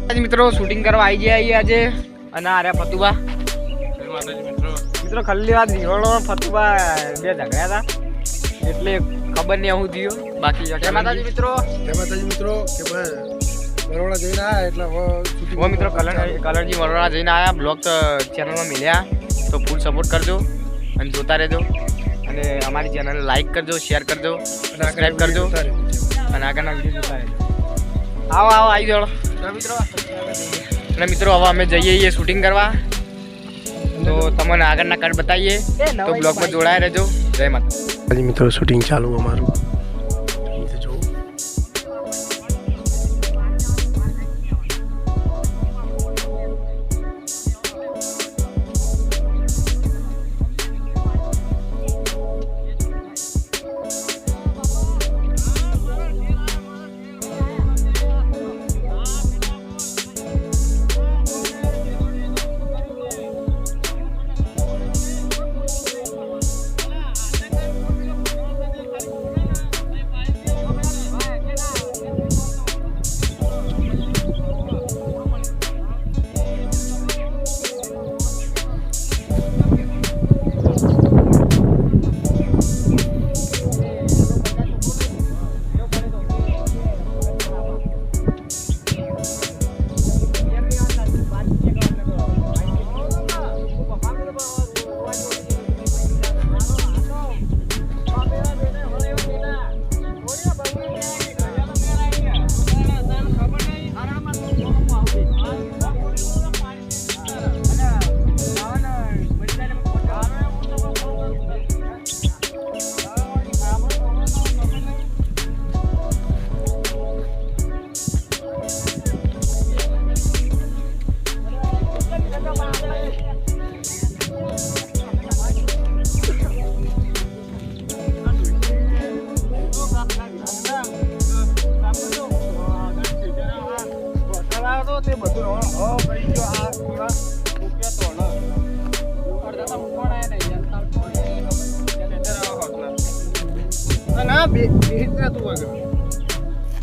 મિત્રો શૂટિંગ કરવા આવી જાય આજે અને આરે ફતુબા મિત્રો ખાલી વાત નિહોળો ફતુબા બે ઝઘડ્યા હતા એટલે ખબર નહીં હું થયું બાકી જય માતાજી મિત્રો કે બરોડા જઈને આયા એટલે ઓ મિત્રો કલરજી બરોડા જઈને આયા બ્લોગ ચેનલમાં મળ્યા તો ફૂલ સપોર્ટ કરજો અને જોતા રહેજો અને અમારી ચેનલને લાઈક કરજો શેર કરજો સબસ્ક્રાઇબ કરજો અને આગળના વિડીયો જોતા રહેજો આવો આવી જાઓ મિત્રો અને મિત્રો હવે અમે જઈએ શૂટિંગ કરવા તો તમને આગળના કાર્ડ બતાવીએ તો બ્લોગમાં જોડાયા રહેજો જય માતા મિત્રો શૂટિંગ ચાલુ અમારું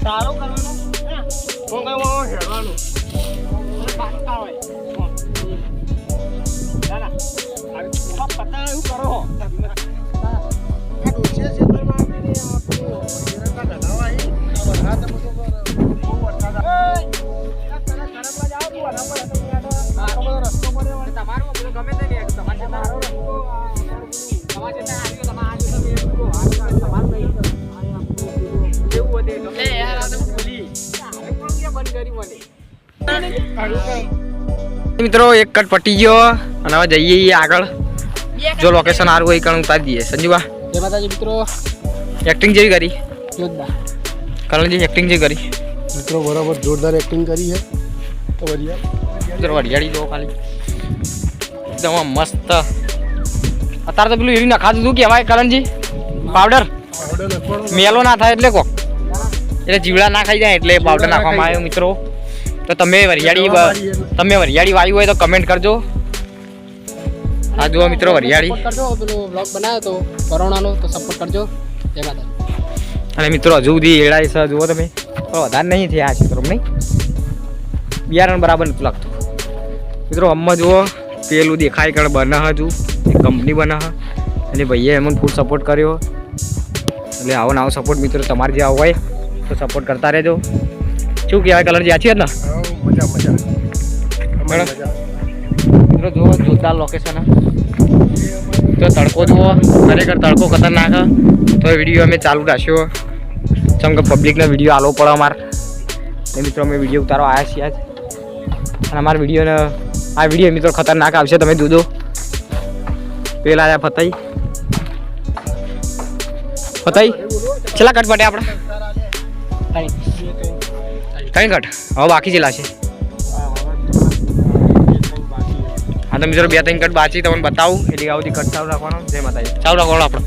તારો કરવાનો હેડવાનું પતા એવું કરો રસ્તો પડ્યો તમારો ગમે તે તમારો મિત્રો એક કટ પટી ગયો અને હવે જઈએ આગળ જો લોકેશન સારું હોય કણ ઉતારી દઈએ સંજુબા જય માતાજી મિત્રો એક્ટિંગ જેવી કરી જોરદાર કલણજી એક્ટિંગ જેવી કરી મિત્રો બરાબર જોરદાર એક્ટિંગ કરી છે તો વરિયાળી જો ખાલી એકદમ મસ્ત અત્યારે તો પેલું એવી નખા દીધું કહેવાય કલણજી પાવડર મેલો ના થાય એટલે કોક એટલે જીવડા ના ખાઈ જાય એટલે પાવડર નાખવામાં આવ્યો મિત્રો તો તમે વરિયાળી વાયુ હોય તો કમેન્ટ કરજો આ જુઓ મિત્રો વરિયાળી કરજો પેલો બ્લોગ બનાવ્યો તો કોરોનાનો તો સપોર્ટ કરજો જય માતા અને મિત્રો હજુ સુધી એડાય છે જુઓ તમે વધારે નહીં થયા આ ક્ષેત્રો નહીં બિયારણ બરાબર નથી લાગતું મિત્રો અમ્મા જુઓ પેલું દેખાય કણ બને હજુ એક કંપની બને અને ભાઈએ એમને ફૂલ સપોર્ટ કર્યો એટલે આવો નવો સપોર્ટ મિત્રો તમારે જે આવો હોય તો સપોર્ટ કરતા રહેજો શું કહેવાય કલર જે આછી જ ને મિત્રો જુઓ જોરદાર લોકેશન તો તડકો જુઓ ખરેખર તડકો ખતરનાક તો વિડીયો અમે ચાલુ રાખ્યો જેમ કે પબ્લિકને વિડીયો આલવો પડે અમારે એ મિત્રો અમે વિડીયો ઉતારવા આવ્યા છીએ આજ અને અમારા વિડીયોને આ વિડીયો મિત્રો ખતરનાક આવશે તમે જોજો પેલા આવ્યા ફતાઈ છેલ્લા કટ પટે આપણે કઈ કટ હવે બાકી છેલ્લા છે હા તો મિત્રો 2-3 કટ બાકી તમને બતાવું એટલે આવતી કટ ચાલુ રાખવાનો જય માતાજી ચાલુ રાખવાનો આપણે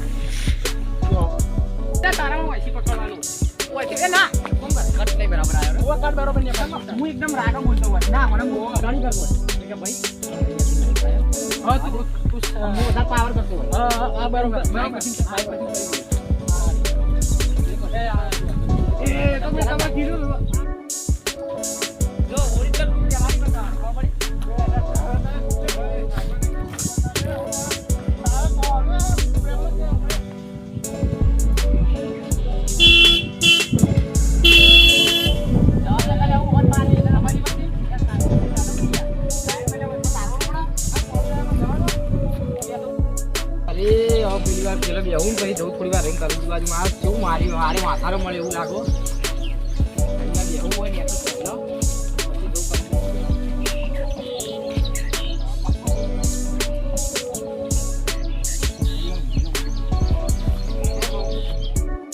એકદમ રાગો બોલતો હોય ના મને અડાણી કરતો હોય કે ભાઈ હા તું મોટા પાવર કરતો હોય હા બરોબર એ તો મેં તમને કીધું જો ઓરિજિનલ બાજુ મારે કેવું મારી માથારો મળે એવું લાગો